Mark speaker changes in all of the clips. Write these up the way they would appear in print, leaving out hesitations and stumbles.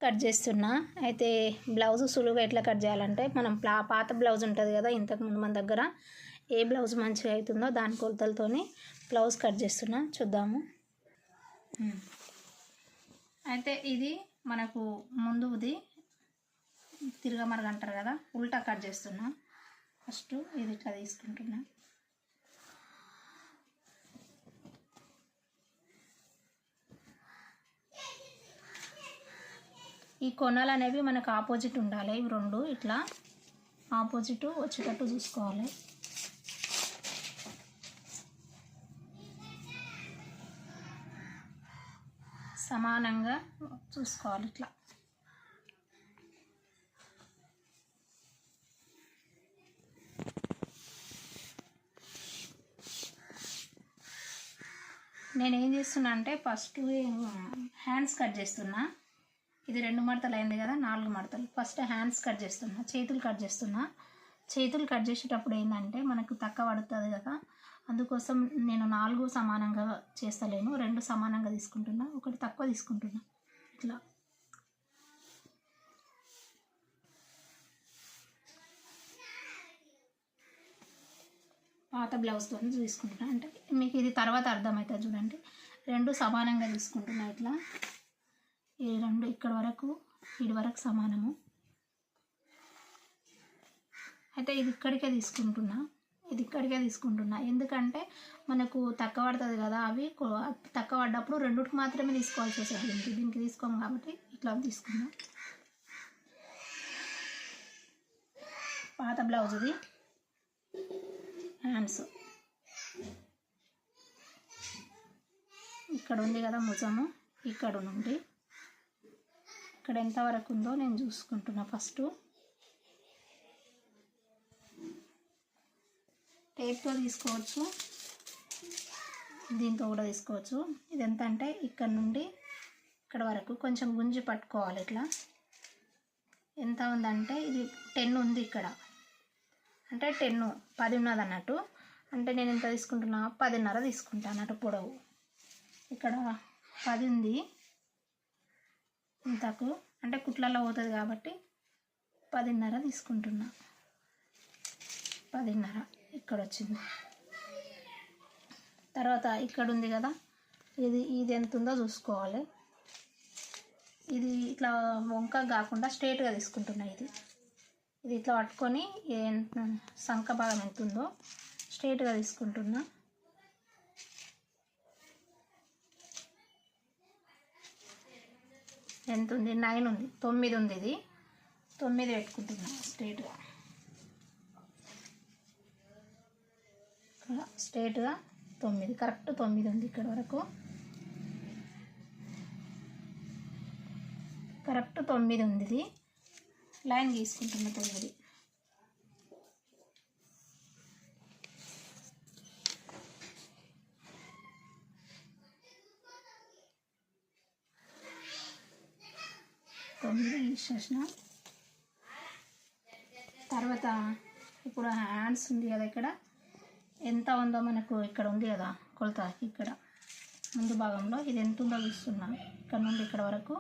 Speaker 1: Cut చేస్తున్నా. అయితే blouse సులువుగా ఎట్లా కట్ చేయాలంటే మనం పాత బ్లౌజ్ ఉంటుంది కదా, ఇంతకుముందు మన దగ్గర ఏ బ్లౌజ్ మంచిగా అవుతుందో దాని కొలతలతోని బ్లౌజ్ కట్ చేస్తున్నా. చూద్దాము. అయితే ఇది మనకు ముందుది తిరగమరగ అంటారు కదా, ఉల్టా కట్ చేస్తున్నా. ఫస్ట్ ఇది ఇట్లా తీసుకుంటున్నా. ఈ కొనలు అనేవి మనకు ఆపోజిట్ ఉండాలి. ఇవి రెండు ఇట్లా ఆపోజిట్ వచ్చేటట్టు చూసుకోవాలి. సమానంగా చూసుకోవాలి ఇట్లా. నేనేం చేస్తున్నా అంటే ఫస్ట్ హ్యాండ్స్ కట్ చేస్తున్నా. ఇది 2 మడతలు అయింది కదా, 4 మడతలు. ఫస్ట్ హ్యాండ్స్ కట్ చేస్తున్నా, చేతులు కట్ చేస్తున్నా. చేతులు కట్ చేసేటప్పుడు ఏంటంటే మనకు తక్కువ పడుతుంది కదా, అందుకోసం నేను 4 సమానంగా చేస్తలేను, 2 సమానంగా తీసుకుంటున్నా, ఒకటి తక్కువ తీసుకుంటున్నా. ఇట్లా పాత బ్లౌజ్తో తీసుకుంటున్నా. అంటే మీకు ఇది తర్వాత అర్థమవుతుంది చూడండి. 2 సమానంగా తీసుకుంటున్నా. ఇట్లా ఈ 2 ఇక్కడ వరకు ఇటు వరకు సమానము. అయితే ఇది ఇక్కడికే తీసుకుంటున్నా. ఎందుకంటే మనకు తక్కువ పడుతుంది కదా, అవి తక్కువ పడ్డప్పుడు 2కి మాత్రమే తీసుకోవాల్సి వస్తుంది. దీనికి తీసుకోము కాబట్టి ఇట్లా తీసుకున్నా. పాత బ్లౌజ్ది హ్యాండ్స్ ఇక్కడ ఉంది కదా భుజము, ఇక్కడ నుండి ఇక్కడ ఎంతవరకు ఉందో నేను చూసుకుంటున్నా. ఫస్ట్ టేప్తో తీసుకోవచ్చు, దీంతో కూడా తీసుకోవచ్చు. ఇది ఎంత అంటే ఇక్కడ నుండి ఇక్కడ వరకు కొంచెం గుంజి పట్టుకోవాలి. ఇట్లా ఎంత ఉందంటే ఇది 10 ఉంది ఇక్కడ, అంటే 10 ఉన్నది అన్నట్టు. అంటే నేను ఎంత తీసుకుంటున్నా, 10.5 తీసుకుంటా అన్నట్టు పొడవు. ఇక్కడ 10 ఉంది, ఇంతకు అంటే కుట్లలో పోతుంది కాబట్టి 10.5 తీసుకుంటున్నా. 10.5 ఇక్కడ వచ్చింది. తర్వాత ఇక్కడ ఉంది కదా, ఇది ఎంత ఉందో చూసుకోవాలి. ఇది ఇట్లా వంక కాకుండా స్ట్రైట్గా తీసుకుంటున్నా. ఇది ఇట్లా పట్టుకొని సంక భాగం ఎంత ఉందో స్ట్రైట్గా తీసుకుంటున్నా. ఎంత ఉంది, 9 ఉంది, 9 ఉంది. ఇది 9 పెట్టుకుంటున్నా స్ట్రైట్గా. స్ట్రైట్గా 9, కరెక్ట్ 9 ఉంది. ఇక్కడ వరకు కరెక్ట్ 9 ఉంది. ఇది లైన్ గీసుకుంటున్నా 9. గీసేసిన తర్వాత ఇప్పుడు హ్యాండ్స్ ఉంది కదా, ఇక్కడ ఎంత ఉందో మనకు ఇక్కడ ఉంది కదా కొలత, ఇక్కడ ముందు భాగంలో ఇది ఎంత ఉందో చూస్తున్నా. ఇక్కడ నుండి ఇక్కడ వరకు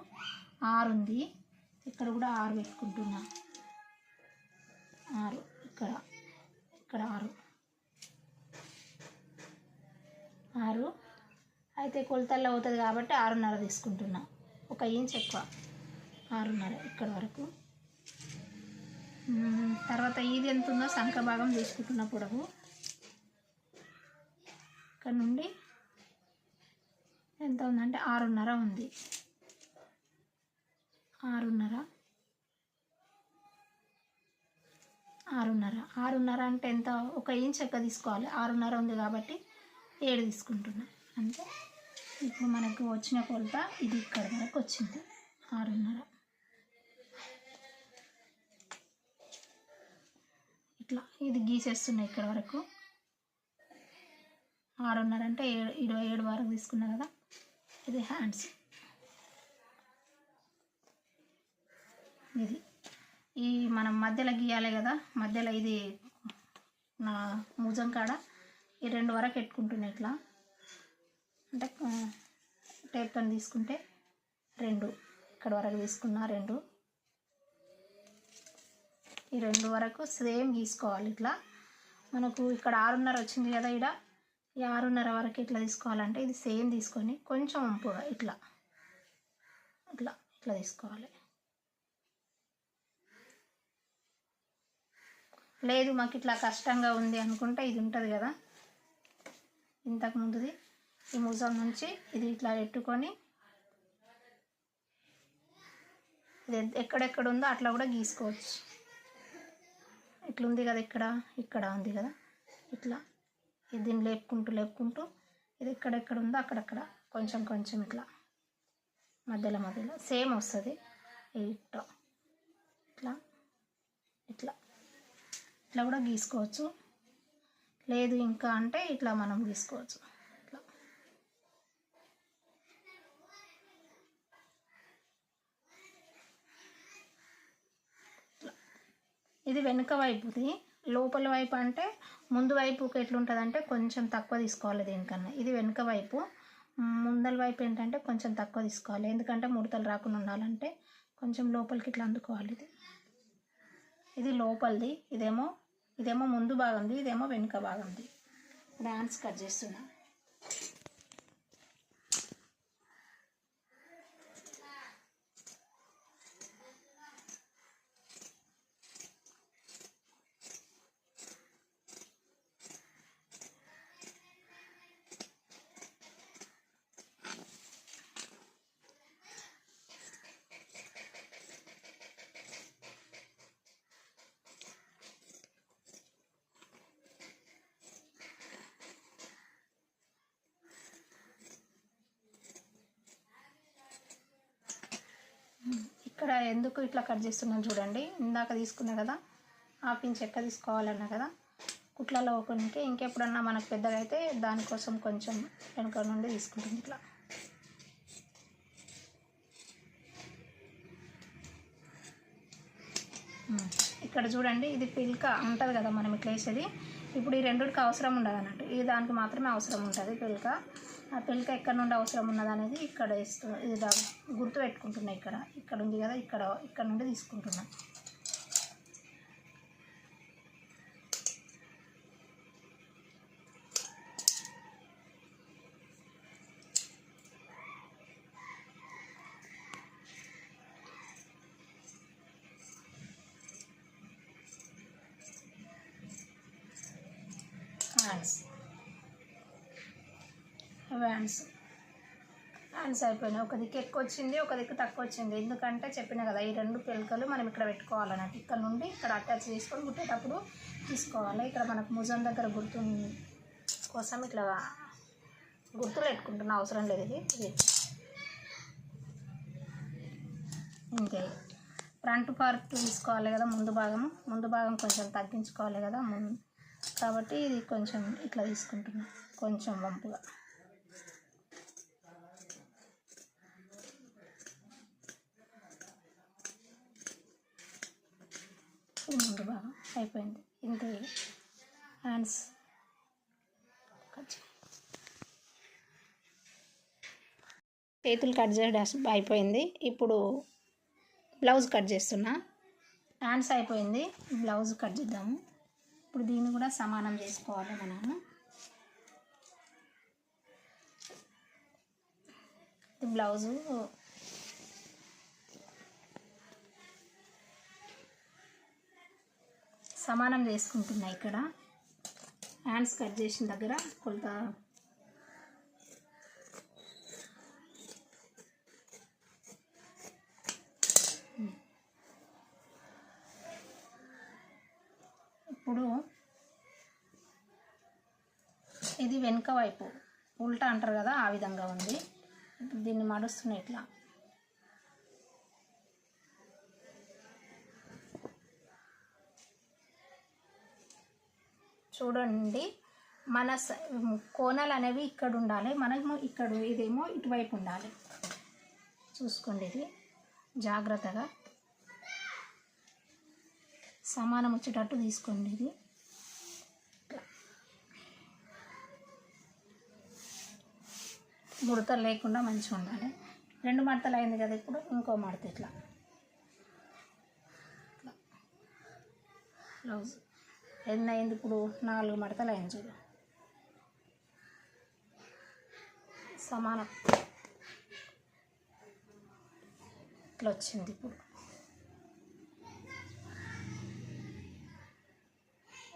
Speaker 1: 6 ఉంది. ఇక్కడ కూడా 6 పెట్టుకుంటున్నా. 6 ఇక్కడ 6. అయితే కొలతల్లో అవుతుంది కాబట్టి 6.5 తీసుకుంటున్నా. 1 ఇంచ్ ఎక్కువ, 6.5 ఇక్కడ వరకు. తర్వాత ఇది ఎంత ఉందో సంఖ భాగం తీసుకుంటున్న పొడవు. ఇక్కడ నుండి ఎంత ఉందంటే 6.5 ఉంది. 6.5 అంటే ఎంత, 1 ఇంచ్ ఎక్కువ తీసుకోవాలి. 6.5 ఉంది కాబట్టి 7 తీసుకుంటున్నా. అంటే ఇప్పుడు మనకు వచ్చిన కొలత ఇది ఇక్కడ వరకు వచ్చింది, 6.5. ఇట్లా ఇది గీసేస్తున్నాయి ఇక్కడ వరకు. 6.5 అంటే 27 వరకు తీసుకున్నా కదా. ఇది హ్యాండ్స్. ఇది ఈ మనం మధ్యలో గీయాలి కదా, మధ్యలో ఇది నా భుజం కాడ ఈ 2 వరకు పెట్టుకుంటున్నాయి. ఇట్లా అంటే టేప్తో తీసుకుంటే 2 ఇక్కడ వరకు తీసుకున్నా 2. ఈ 2 వరకు సేమ్ గీసుకోవాలి. ఇట్లా మనకు ఇక్కడ 6.5 వచ్చింది కదా, ఇక్కడ ఈ 6.5 వరకు ఇట్లా తీసుకోవాలంటే ఇది సేమ్ తీసుకొని కొంచెం వంపుగా ఇట్లా ఇట్లా ఇట్లా తీసుకోవాలి. లేదు మాకు ఇట్లా కష్టంగా ఉంది అనుకుంటే ఇది ఉంటుంది కదా ఇంతకు ముందుది, ఈ ముజం నుంచి ఇది ఇట్లా పెట్టుకొని ఇది ఎక్కడెక్కడ ఉందో అట్లా కూడా గీసుకోవచ్చు. ఇట్లా ఉంది కదా, ఇక్కడ ఉంది కదా, ఇట్లా దీన్ని లేపుకుంటూ ఇది ఎక్కడెక్కడ ఉందో అక్కడక్కడ కొంచెం కొంచెం ఇట్లా మధ్యలో సేమ్ వస్తుంది. ఇట్లా ఇట్లా ఇట్లా ఇట్లా కూడా గీసుకోవచ్చు. లేదు ఇంకా అంటే ఇట్లా మనం గీసుకోవచ్చు. ఇట్లా ఇది వెనుక వైపుది. లోపల వైపు అంటే ముందు వైపుకి ఎట్లుంటుందంటే కొంచెం తక్కువ తీసుకోవాలి దీనికన్నా. ఇది వెనుక వైపు. ముందల వైపు ఏంటంటే కొంచెం తక్కువ తీసుకోవాలి, ఎందుకంటే ముడతలు రాకుండా ఉండాలంటే కొంచెం లోపలికి ఇట్లా అందుకోవాలి. ఇది లోపలిది, ఇదేమో ముందు భాగంది, ఇదేమో వెనుక భాగంది. ఇప్పుడు హ్యాండ్స్ కట్ చేస్తున్నా. ఇక్కడ ఎందుకు ఇట్లా కట్ చేస్తున్నాను చూడండి. ఇందాక తీసుకున్నా కదా, 1/2 ఇంచ్ ఎక్క తీసుకోవాలన్నా కదా కుట్లలో ఒకరికి. ఇంకెప్పుడన్నా మనకు పెద్దగా అయితే దానికోసం కొంచెం వెనుక నుండి తీసుకుంటుంది. ఇట్లా ఇక్కడ చూడండి, ఇది పిల్క ఉంటుంది కదా మనం ఇట్లా వేసేది. ఇప్పుడు ఈ రెండుకి అవసరం ఉండదు అన్నట్టు, ఇది దానికి మాత్రమే అవసరం ఉంటుంది పిల్క. ఆ పిల్క ఎక్కడ నుండి అవసరం ఉన్నది అనేది ఇక్కడ వేస్తుంది. ఇది గుర్తు పెట్టుకుంటున్నా. ఇక్కడ ఉంది కదా, ఇక్కడ నుండి తీసుకుంటున్నా. హ్యాండ్స్ అయిపోయినాయి. ఒక దిక్కు ఎక్కువ వచ్చింది, ఒక దిక్కు తక్కువ వచ్చింది. ఎందుకంటే చెప్పిన కదా, ఈ 2 పిలకలు మనం ఇక్కడ పెట్టుకోవాలన్నట్టు. ఇక్కడ నుండి ఇక్కడ అటాచ్ చేసుకొని కుట్టేటప్పుడు తీసుకోవాలి. ఇక్కడ మనకు ముజం దగ్గర గుర్తు కోసం ఇట్లా గుర్తులు పెట్టుకుంటున్న అవసరం లేదు. ఇది ఇంతే. ఫ్రంట్ పార్ట్ తీసుకోవాలి కదా, ముందు భాగం కొంచెం తగ్గించుకోవాలి కదా కాబట్టి ఇది కొంచెం ఇట్లా తీసుకుంటున్నాం, కొంచెం వంపుగా. ముందు భాగం అయిపోయింది. ఇంతే. హ్యాండ్స్ చేతులు కట్ చేయడం అయిపోయింది. ఇప్పుడు బ్లౌజ్ కట్ చేస్తున్నా. హ్యాండ్స్ అయిపోయింది, బ్లౌజ్ కట్ చేద్దాము. ఇప్పుడు దీన్ని కూడా సమానం చేసుకోవాలి మనము. బ్లౌజు సమానం చేసుకుంటున్నా. ఇక్కడ హ్యాండ్స్ కట్ చేసిన దగ్గర కొలత ఇప్పుడు ఇది వెనుక వైపు ఉల్టా అంటారు కదా, ఆ విధంగా ఉంది. ఇప్పుడు దీన్ని మడుస్తున్నాయి ఇట్లా. చూడండి, మన కోణాలు అనేవి ఇక్కడ ఉండాలి, మనము ఇక్కడ ఇదేమో ఇటువైపు ఉండాలి. చూసుకోండి, ఇది జాగ్రత్తగా సమానం వచ్చేటట్టు తీసుకోండి. ఇది ముడతలు లేకుండా మంచిగా ఉండాలి. 2 మడతలు అయింది కదా. ఇప్పుడు ఇంకో మడత ఇట్లా బ్లౌజ్ ఎన్ని అయింది ఇప్పుడు 4 మడతలు అయింది చూడు. సమానం ఇట్లా వచ్చింది. ఇప్పుడు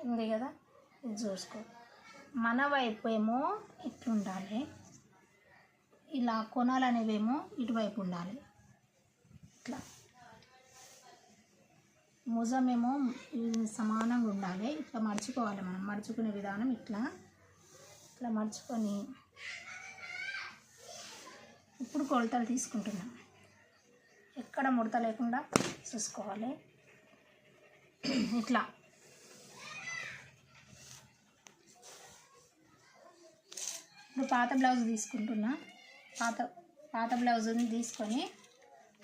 Speaker 1: ఉంది కదా, ఇది చూసుకో. మన వైపు ఏమో ఇట్లుండాలి, ఇలా కొనాలు అనేవేమో ఇటువైపు ఉండాలి. ఇట్లా భుజమేమో సమానంగా ఉండాలి. ఇట్లా మడుచుకోవాలి. మనం మడుచుకునే విధానం ఇట్లా ఇట్లా మడుచుకొని ఇప్పుడు కొలతలు తీసుకుంటున్నాం. ఎక్కడ ముడత లేకుండా చూసుకోవాలి. ఇట్లా ఇప్పుడు పాత బ్లౌజ్ తీసుకుంటున్నా. పాత బ్లౌజ్ని తీసుకొని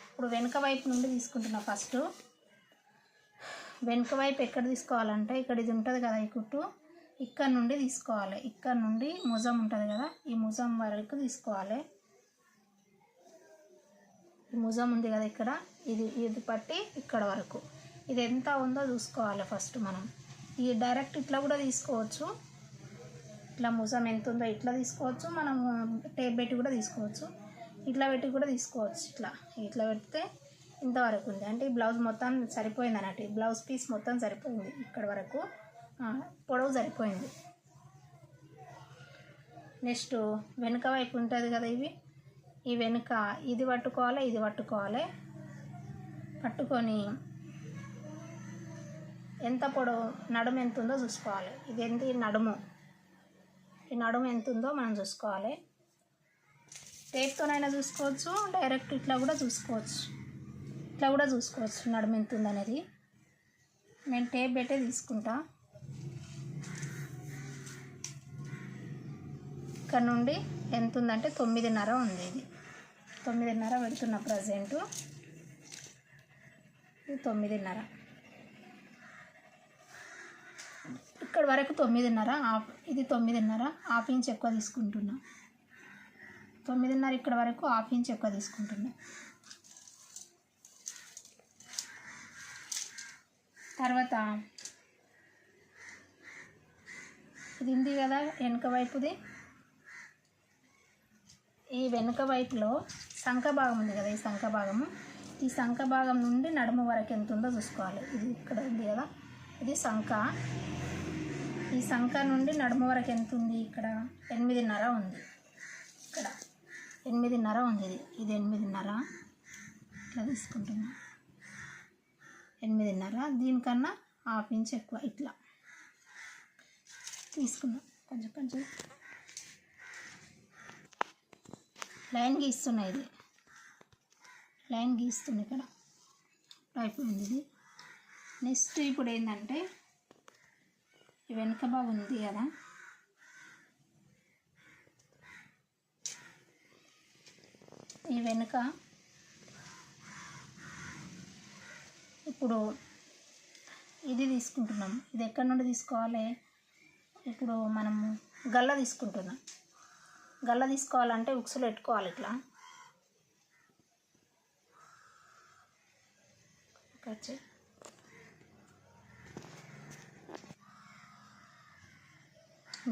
Speaker 1: ఇప్పుడు వెనుక వైపు నుండి తీసుకుంటున్నా. ఫస్ట్ వెనుక వైపు ఎక్కడ తీసుకోవాలంటే ఇక్కడ ఇది ఉంటుంది కదా, ఈ కుట్టు ఇక్కడ నుండి తీసుకోవాలి. ఇక్కడ నుండి ముజం ఉంటుంది కదా, ఈ ముజం వరకు తీసుకోవాలి. ఈ ముజం ఉంది కదా ఇక్కడ, ఇది పట్టి ఇక్కడ వరకు ఇది ఎంత ఉందో చూసుకోవాలి. ఫస్ట్ మనం ఈ డైరెక్ట్ ఇట్లా కూడా తీసుకోవచ్చు. ఇట్లా ముజం ఎంత ఉందో ఇట్లా తీసుకోవచ్చు. మనం టేప్ పెట్టి కూడా తీసుకోవచ్చు. ఇట్లా పెట్టి కూడా తీసుకోవచ్చు. ఇట్లా పెడితే ఇంతవరకు ఉంది అంటే ఈ బ్లౌజ్ మొత్తం సరిపోయింది అన్నట్టు. ఈ బ్లౌజ్ పీస్ మొత్తం సరిపోయింది. ఇక్కడ వరకు పొడవు సరిపోయింది. నెక్స్ట్ వెనుక వైపు ఉంటుంది కదా, ఈ వెనుక ఇది పట్టుకోవాలి, ఇది పట్టుకోవాలి. పట్టుకొని ఎంత పొడవు నడుము ఎంత ఉందో చూసుకోవాలి. ఇది ఎంత నడుము, ఈ నడుము ఎంత ఉందో మనం చూసుకోవాలి. టేప్తోనైనా చూసుకోవచ్చు, డైరెక్ట్ ఇట్లా కూడా చూసుకోవచ్చు. నడుము ఎంత ఉందనేది. నేను టేప్ పెట్టే తీసుకుంటా. ఇక్కడ నుండి ఎంత ఉందంటే 9.5 ఉంది. ఇది 9.5 పెడుతున్నా ప్రజెంటు. ఇది 9.5. ఇక్కడ వరకు 9.5, ఇది 9.5, ½ ఇంచ్ ఎక్కువ తీసుకుంటున్నా. 9.5 ఇక్కడ వరకు ½ ఇంచ్ ఎక్కువ తీసుకుంటున్నా. తర్వాత ఇది ఉంది కదా వెనుక వైపుది, ఈ వెనుక వైపులో సంఖ భాగం ఉంది కదా, ఈ సంఖ భాగం నుండి నడుము వరకు ఎంత ఉందో చూసుకోవాలి. ఇది ఇక్కడ ఉంది కదా, ఇది సంఖ. ఈ సంఖ నుండి నడుము వరకు ఎంత ఉంది, ఇక్కడ 8.5 ఉంది. ఇక్కడ 8.5 ఉంది. ఇది 8.5 ఇట్లా తీసుకుంటున్నా. 8.5 దీనికన్నా ½ ఇంచ్ ఎక్కువ ఇట్లా తీసుకున్నా. కొంచెం లైన్ గీస్తున్నా. ఇది లైన్ గీస్తున్నా. ఇక్కడ అయిపోయింది ఇది. నెక్స్ట్ ఇప్పుడు ఏంటంటే ఈ వెనుక భాగం ఉంది కదా, ఈ వెనుక ఇప్పుడు ఇది తీసుకుంటున్నాం. ఇది ఎక్కడి నుండి తీసుకోవాలి, ఇప్పుడు మనం గల్ల తీసుకుంటున్నాం. గల్ల తీసుకోవాలంటే ఉక్సులు పెట్టుకోవాలి. ఇట్లా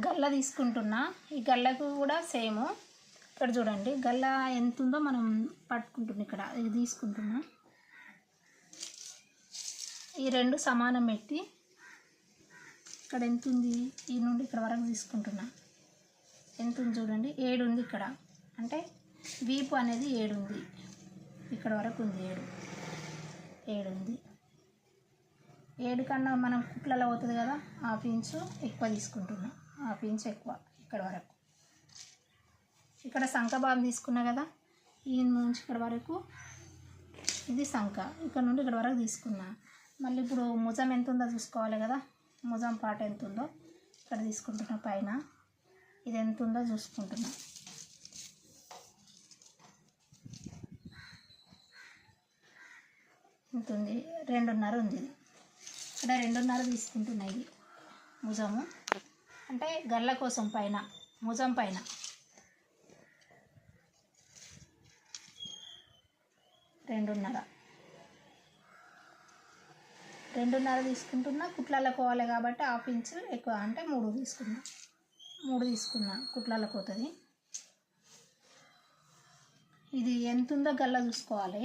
Speaker 1: గల్ల తీసుకుంటున్నా. ఈ గల్లకు కూడా సేమ్ ఇక్కడ చూడండి, గల్ల ఎంత ఉందో మనం పట్టుకుంటున్నాం. ఇక్కడ ఇది తీసుకుంటున్నా. ఈ రెండు సమానం పెట్టి ఇక్కడ ఎంత ఉంది, ఈ నుండి ఇక్కడ వరకు తీసుకుంటున్నా. ఎంత ఉంది చూడండి, 7 ఉంది ఇక్కడ. అంటే వీపు అనేది 7 ఉంది. ఇక్కడ వరకు ఉంది 7 ఉంది. 7 కన్నా మనం కుట్లలో అవుతుంది కదా, ½ ఇంచు ఎక్కువ తీసుకుంటున్నా. ½ ఇంచ్ ఎక్కువ ఇక్కడ వరకు. ఇక్కడ సంఖ భాగం తీసుకున్నా కదా, ఈ నుంచి ఇక్కడ వరకు ఇది సంఖ. ఇక్కడ నుండి ఇక్కడ వరకు తీసుకున్నా. మళ్ళీ ఇప్పుడు ముజం ఎంత ఉందో చూసుకోవాలి కదా, ముజం పాట ఎంత ఉందో ఇక్కడ తీసుకుంటున్నా. పైన ఇది ఎంత ఉందో చూసుకుంటున్నా. ఎంత ఉంది, 2.5 ఉంది. ఇది ఇక్కడ 2.5 తీసుకుంటున్నా. ఇది ముజము అంటే గల్ల కోసం పైన, ముజం పైన రెండున్నర తీసుకుంటున్నా. కుట్లలో కోవాలి కాబట్టి 1/2 ఇంచు ఎక్కువ, అంటే 3 తీసుకున్నా కుట్లలో పోతుంది. ఇది ఎంత ఉందో గల్ల చూసుకోవాలి.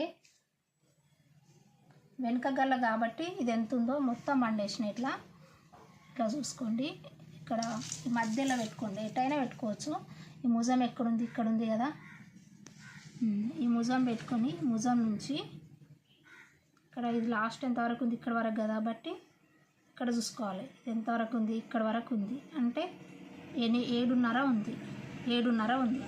Speaker 1: వెనుక గల్ల కాబట్టి ఇది ఎంత ఉందో మొత్తం మండేసిన ఇట్లా చూసుకోండి. ఇక్కడ ఈ మధ్యలో పెట్టుకోండి, ఎటైనా పెట్టుకోవచ్చు. ఈ ముజం ఎక్కడుంది, ఇక్కడ ఉంది కదా, ఈ ముజం పెట్టుకొని ముజం నుంచి ఇక్కడ ఇది లాస్ట్ ఎంతవరకు ఉంది, ఇక్కడ వరకు కదా, కాబట్టి ఇక్కడ చూసుకోవాలి ఎంతవరకు ఉంది. ఇక్కడ వరకు ఉంది అంటే 7.5 ఉంది. 7.5 ఉంది.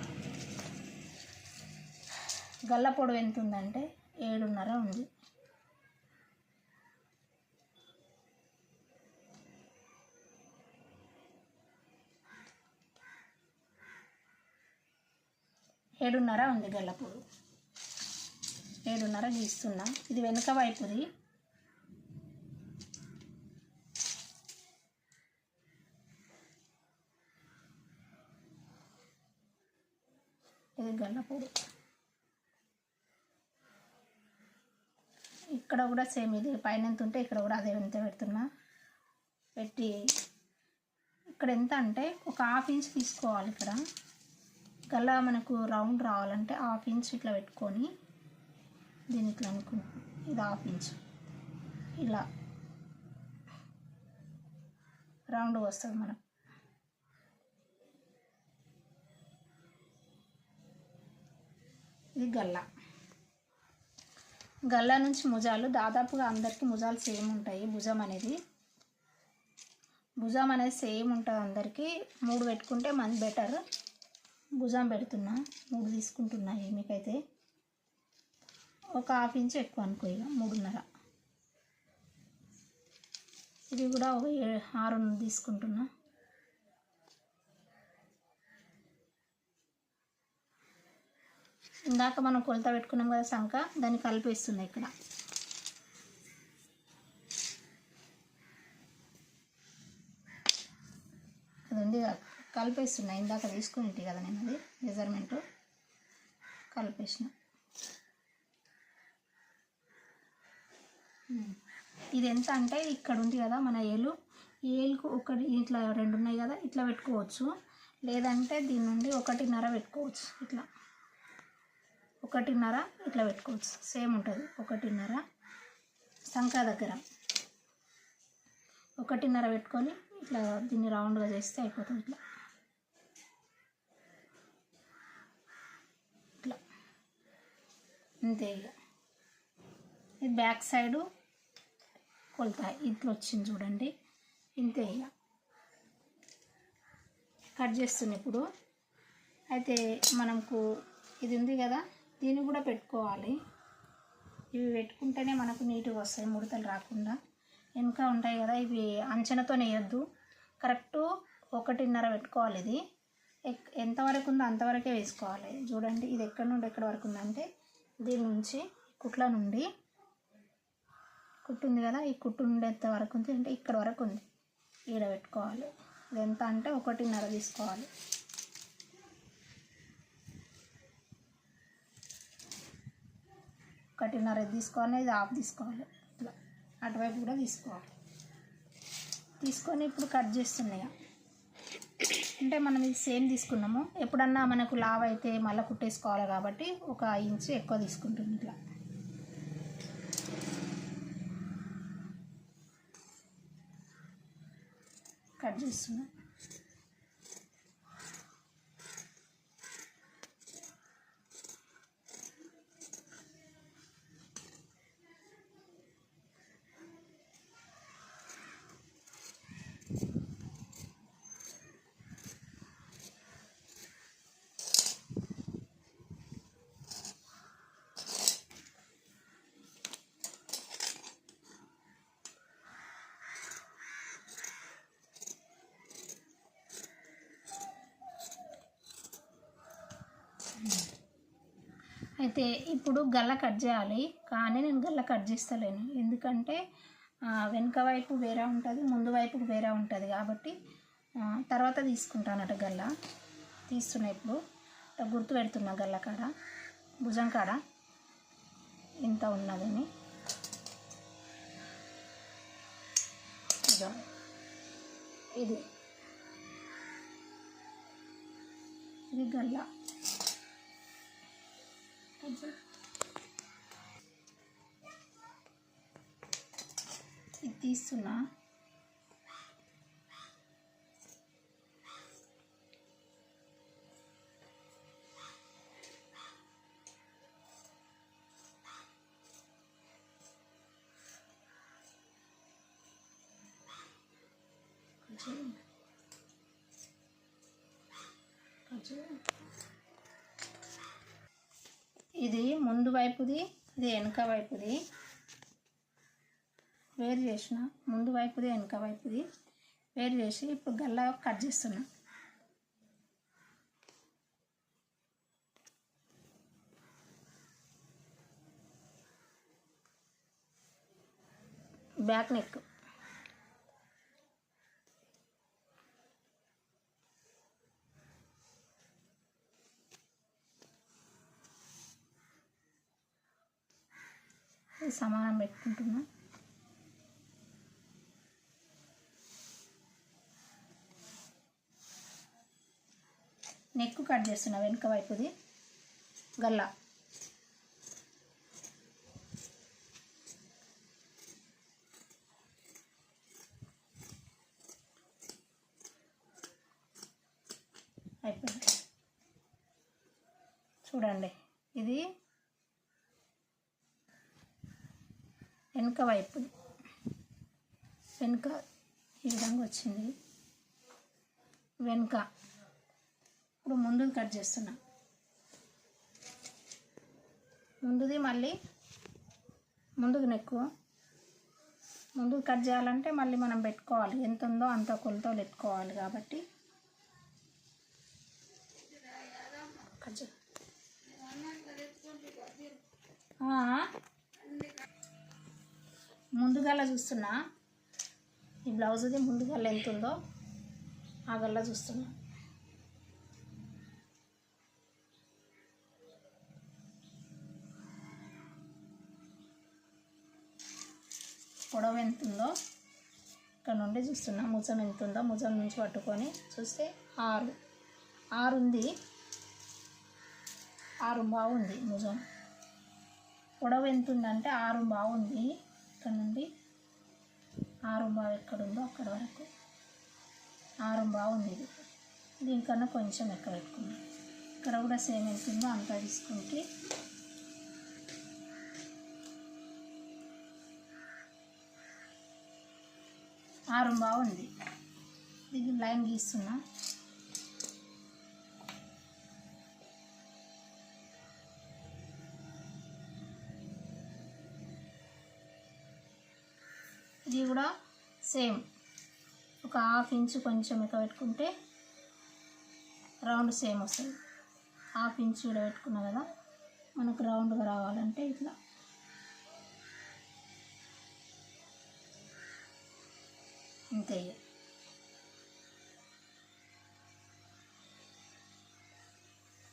Speaker 1: గల్ల పొడవు ఎంత ఉందంటే 7.5 ఉంది. ఏడున్నర ఉంది గల్ల పొడవు. 7.5 గీస్తున్నా. ఇది వెనుక వైపుది. ఇది గల్ల పొడవు. ఇక్కడ కూడా సేమ్, ఇది పైన ఎంత ఉంటే ఇక్కడ కూడా అదే ఎంత పెడుతున్నా. పెట్టి ఇక్కడ ఎంత అంటే ఒక 1/2 ఇంచ్ తీసుకోవాలి. ఇక్కడ గల్ల మనకు రౌండ్ రావాలంటే 1/2 ఇంచ్ ఇట్లా పెట్టుకొని దీన్ని ఇట్లా అనుకుంటాం. ఇది 1/2 ఇంచ్ ఇలా రౌండ్ వస్తుంది మనకు. ఇది గల్ల నుంచి ముజాలు దాదాపుగా అందరికీ ముజాలు సేమ్ ఉంటాయి. భుజం అనేది సేమ్ ఉంటుంది అందరికీ. 3 పెట్టుకుంటే మంచి బెటర్. భుజం పెడుతున్నా, 3 తీసుకుంటున్నా. మీకైతే ఒక 1/2 ఇంచ్ ఎక్కువ అనుకో, ఇక 3.5. ఇది కూడా ఒక 6 తీసుకుంటున్నా. ఇందాక మనం కొలత పెట్టుకున్నాం కదా సంక, దాన్ని కలిపేస్తున్నాయి ఇక్కడ. అది ఉంది కలిపేస్తున్నా. ఇందాక తీసుకునేటి కదా నేను, అది మెజర్మెంటు కలిపేసిన. ఇది ఎంత అంటే ఇక్కడ ఉంది కదా మన ఏలు, ఈ ఏలుకు ఒకటి ఇట్లా 2 ఉన్నాయి కదా, ఇట్లా పెట్టుకోవచ్చు. లేదంటే దీని నుండి 1.5 పెట్టుకోవచ్చు. ఇట్లా 1.5 ఇట్లా పెట్టుకోవచ్చు. సేమ్ ఉంటుంది. 1.5 సంక దగ్గర 1.5 పెట్టుకొని ఇట్లా దీన్ని రౌండ్గా చేస్తే అయిపోతుంది. ఇట్లా అంతే. ఇక ఇది బ్యాక్ సైడు కొలత ఇట్లా వచ్చింది చూడండి. ఇంతే. ఇక కట్ చేస్తున్నా ఇప్పుడు. అయితే మనకు ఇది ఉంది కదా, దీన్ని కూడా పెట్టుకోవాలి. ఇవి పెట్టుకుంటేనే మనకు నీట్గా వస్తాయి, ముడతలు రాకుండా. వెనుక ఉంటాయి కదా, ఇవి అంచనతో వేయద్దు. కరెక్టు 1.5 పెట్టుకోవాలి. ఇది ఎంతవరకు ఉందో అంతవరకే వేసుకోవాలి. చూడండి ఇది ఎక్కడి నుండి ఎక్కడి వరకు ఉందంటే, దీని నుంచి కుట్ల నుండి కుట్టు ఉంది కదా, ఈ కుట్టు నుండి ఎంత వరకు ఉంది అంటే ఇక్కడ వరకు ఉంది. ఈడ పెట్టుకోవాలి. ఇది ఎంత అంటే 1.5 తీసుకోవాలి. ఒకటిన్నర తీసుకోవాలి. ఇది 1/2 తీసుకోవాలి. ఇట్లా అటువైపు కూడా తీసుకోవాలి. తీసుకొని ఇప్పుడు కట్ చేస్తున్నాయి. అంటే మనం ఇది సేమ్ తీసుకున్నాము. ఎప్పుడన్నా మనకు లావ్ అయితే మళ్ళీ కుట్టేసుకోవాలి కాబట్టి 1 ఇంచ్ ఎక్కువ తీసుకుంటుంది. ఇట్లా కట్ చేస్తున్నాం. అయితే ఇప్పుడు గల్ల కట్ చేయాలి. కానీ నేను గల్ల కట్ చేస్తలేను, ఎందుకంటే వెనుక వైపు వేరే ఉంటుంది, ముందు వైపుకు వేరే ఉంటుంది కాబట్టి తర్వాత తీసుకుంటానట. గల్ల తీస్తున్నా ఇప్పుడు, గుర్తు పెడుతున్నా. గల్ల కాడ భుజం కాడ ఇంత ఉన్నదని. ఇది గల్ల. ఇది తీస్తున్నా. ఇది ముందు వైపుది, ఇది వెనక వైపుది. వేరు చేసిన ముందు వైపుది వెనక వైపుది వేరు చేసి ఇప్పుడు గల్లా కట్ చేస్తున్నా. Back neck. సమానం పెట్టుకుంటున్నా. నెక్ కట్ చేస్తున్నా వెనుక వైపుది గల్లా. అయిపోయింది. చూడండి, ఇది వెనుక వైపు, వెనుక ఈ విధంగా వచ్చింది వెనుక. ఇప్పుడు ముందుది కట్ చేస్తున్నా. ముందుది మళ్ళీ ముందుకు నెక్కు. ముందుకు కట్ చేయాలంటే మళ్ళీ మనం పెట్టుకోవాలి, ఎంత ఉందో అంత కొలతలు పెట్టుకోవాలి. కాబట్టి కట్ చే. ముందుగల్లా చూస్తున్నా. ఈ బ్లౌజ్ది ముందుగల్లా ఎంత ఉందో ఆ గల్లా చూస్తున్నా. పొడవు ఎంత ఉందో ఇక్కడ నుండి చూస్తున్నా. ముజం ఎంత ఉందో ముజం నుంచి పట్టుకొని చూస్తే 6 ఉంది. 6 బాగుంది ముజం. పొడవు ఎంత ఉందంటే 6 బాగుంది. ఇక్కడ నుండి 6 బావు ఎక్కడుందో అక్కడ వరకు 6 బాగుంది. ఇది దీనికన్నా కొంచెం ఎక్కువ పెట్టుకున్నాం. ఇక్కడ కూడా సేమ్ ఎంత ఉందో అంతా తీసుకుంటే 6 బాగుంది. ఇది లైన్ గీస్తున్నా. ఇది కూడా సేమ్ ఒక 1/2 ఇంచు కొంచెం ఎక్కువ పెట్టుకుంటే రౌండ్ సేమ్ వస్తుంది. 1/2 ఇంచు కూడా పెట్టుకున్నా కదా, మనకు రౌండ్గా రావాలంటే ఇట్లా ఇంతే.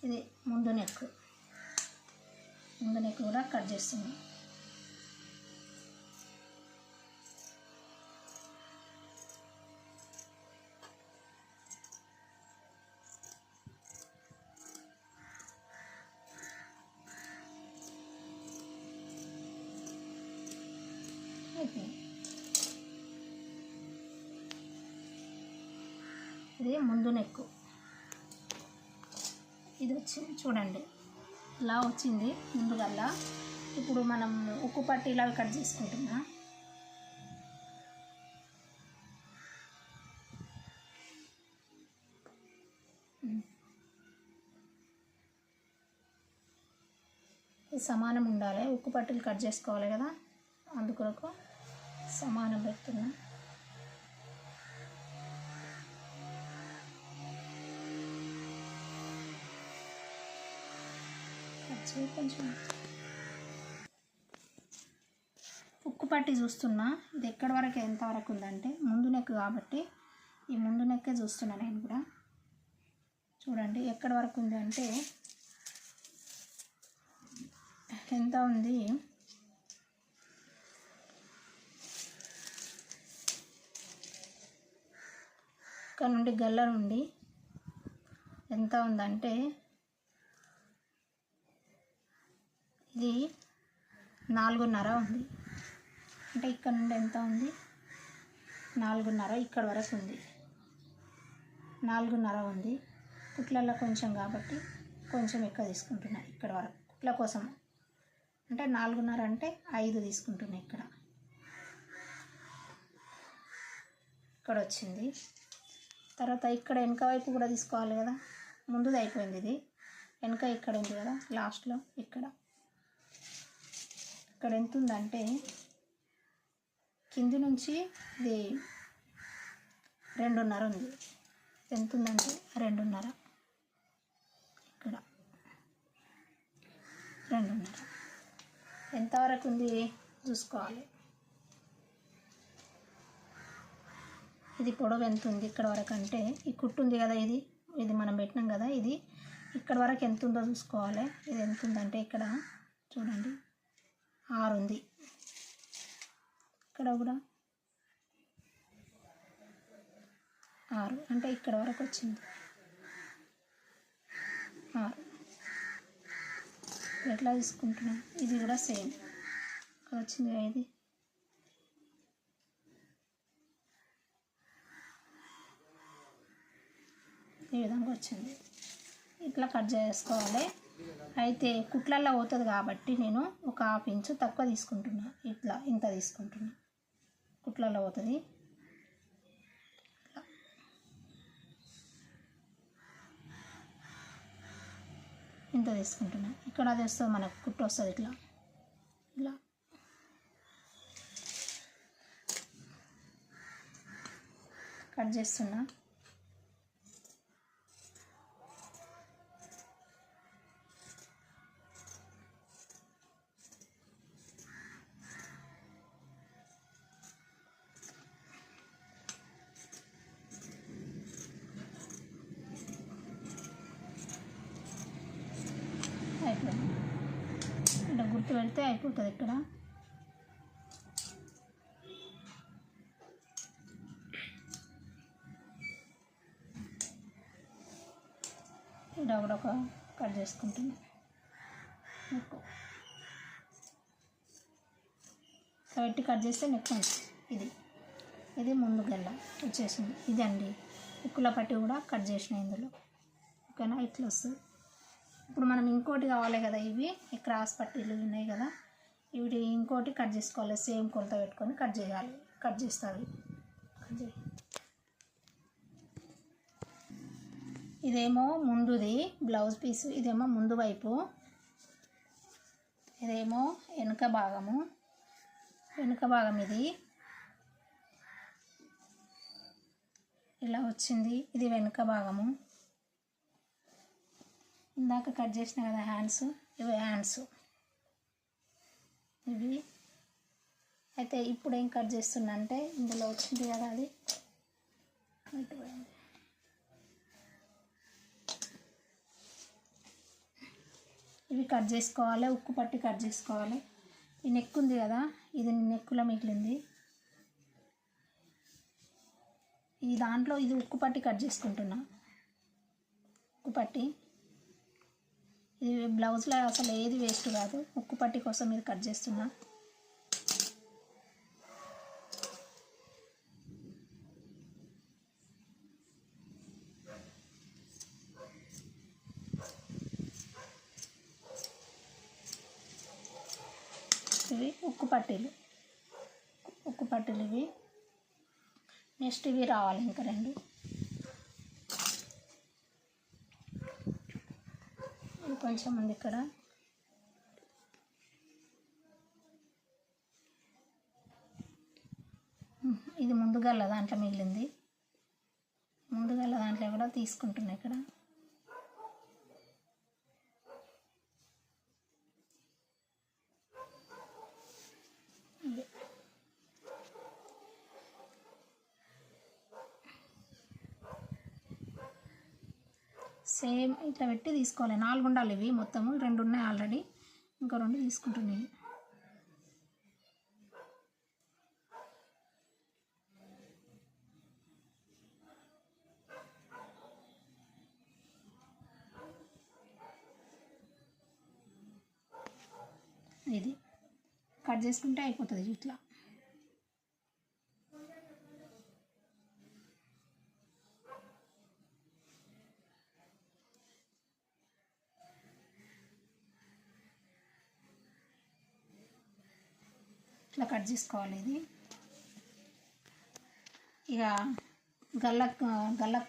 Speaker 1: ఇది ముందు నెక్ కూడా కట్ చేస్తున్నాం. ఇది ముందు నెక్. ఇది వచ్చింది చూడండి, ఇలా వచ్చింది ముందుగల్లా. ఇప్పుడు మనం ఉక్కు పట్టీలా కట్ చేసుకుంటున్నా. ఇది సమానం ఉండాలి, ఉక్కు పట్టీలు కట్ చేసుకోవాలి కదా, అందుకొరకు సమానం పెడుతున్నా. కొంచెం ఉక్కు పట్టి చూస్తున్నా. ఇది ఎక్కడి వరకు ఎంతవరకు ఉందంటే ముందు నెక్ కాబట్టి ఈ ముందు నెక్కే చూస్తున్నా నేను కూడా. చూడండి ఎక్కడి వరకు ఉంది అంటే ఎంత ఉంది, ఇక్కడ నుండి గల్ల నుండి ఎంత ఉందంటే ఇది 4.5 ఉంది. అంటే ఇక్కడ నుండి ఎంత ఉంది, 4.5 ఇక్కడ వరకు ఉంది. 4.5 ఉంది. కుట్లల్లో కొంచెం కాబట్టి కొంచెం ఎక్కువ తీసుకుంటున్నా ఇక్కడ వరకు కుట్ల కోసం. అంటే 4.5 అంటే 5 తీసుకుంటున్నా. ఇక్కడ వచ్చింది. తర్వాత ఇక్కడ వెనక వైపు కూడా తీసుకోవాలి కదా, ముందుది అయిపోయింది. ఇది వెనక ఇక్కడ ఉంది కదా లాస్ట్లో. ఇక్కడ ఎంత ఉందంటే కింది నుంచి ఇది 2.5 ఉంది. ఎంత ఉందంటే 2.5. ఇక్కడ 2.5 ఎంతవరకు ఉంది చూసుకోవాలి. ఇది పొడవు ఎంత ఉంది ఇక్కడ వరకు అంటే ఈ కుట్టు ఉంది కదా, ఇది మనం పెట్టినాం కదా, ఇది ఇక్కడ వరకు ఎంత ఉందో చూసుకోవాలి. ఇది ఎంత ఉందంటే ఇక్కడ చూడండి 6 ఉంది. ఇక్కడ కూడా 6 అంటే ఇక్కడ వరకు వచ్చింది 6. ఎట్లా తీసుకుంటున్నా, ఇది కూడా సేమ్ ఇక్కడ వచ్చింది కదా, ఇది ఈ విధంగా వచ్చింది. ఇట్లా కట్ చేసుకోవాలి. అయితే కుట్లల్లో పోతుంది కాబట్టి నేను ఒక 1/2 ఇంచు తక్కువ తీసుకుంటున్నా. ఇంత తీసుకుంటున్నా, కుట్లల్లో పోతుంది. ఇంత తీసుకుంటున్నా. ఇక్కడ అది వస్తుంది మనకు కుట్టు వస్తుంది. ఇలా కట్ చేస్తున్నా. అయిపోయింది. ఇలా గుర్తు పెడితే అయిపోతుంది. ఇక్కడ ఇలా కూడా ఒక కట్ చేసుకుంటున్నా. పెట్టి కట్ చేస్తే నెక్ ఇది ముందు గల్ల వచ్చేసింది. ఇది అండి ఉక్కుల పట్టి కూడా కట్ చేసిన ఇందులో. ఓకేనా, ఇట్లా వస్తుంది. ఇప్పుడు మనం ఇంకోటి కావాలి కదా, ఇవి క్రాస్ పట్టీలు ఉన్నాయి కదా, ఇవి ఇంకోటి కట్ చేసుకోవాలి. సేమ్ కొలత పెట్టుకొని కట్ చేయాలి. కట్ చేస్తుంది. ఇదేమో ముందుది బ్లౌజ్ పీసు, ఇదేమో ముందు వైపు, ఇదేమో వెనుక భాగం. ఇది ఇలా వచ్చింది. ఇది వెనుక భాగము. ఇందాక కట్ చేసిన కదా హ్యాండ్స్, ఇవి హ్యాండ్స్ ఇవి. అయితే ఇప్పుడు ఏం కట్ చేస్తున్నా అంటే ఇందులో వచ్చింది కదా, అది ఇవి కట్ చేసుకోవాలి. ఉక్కు పట్టి కట్ చేసుకోవాలి. ఈ నెక్ ఉంది కదా, ఇది నెక్కులో మిగిలింది. ఈ దాంట్లో ఇది ఉక్కు పట్టి కట్ చేసుకుంటున్నా. ఉక్కు పట్టి ఇది బ్లౌజ్లో అసలు ఏది వేస్ట్ కాదు. ఉక్కు పట్టి కోసం ఇది కట్ చేస్తున్నా. ఇవి ఉక్కు పట్టీలు ఇవి. నెక్స్ట్ ఇవి రావాలి ఇంకా 2. ఇది కొంచెం ఉంది ఇక్కడ. ఇది ముందుగల దాంట్లో మిగిలింది. ముందుగల దాంట్లో కూడా తీసుకుంటున్నా. ఇక్కడ సేమ్ ఇట్లా పెట్టి తీసుకోవాలి. 4 ఉండాలి. ఇవి మొత్తము 2 ఉన్నాయి ఆల్రెడీ, ఇంకో 2 తీసుకుంటున్నాయి. ఇది కట్ చేసుకుంటే అయిపోతుంది ఇట్లా. ఇట్లా కట్ చేసుకోవాలి. ఇది ఇక గల్లకు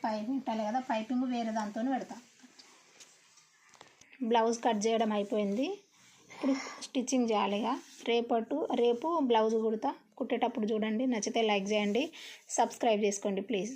Speaker 1: పైప్ పెట్టాలి కదా, పైపింగ్ వేరే దాంతో పెడతా. బ్లౌజ్ కట్ చేయడం అయిపోయింది. ఇప్పుడు స్టిచ్చింగ్ చేయాలి. ఇక రేపు బ్లౌజ్ కుడతా. కుట్టేటప్పుడు చూడండి. నచ్చితే లైక్ చేయండి, సబ్స్క్రైబ్ చేసుకోండి ప్లీజ్.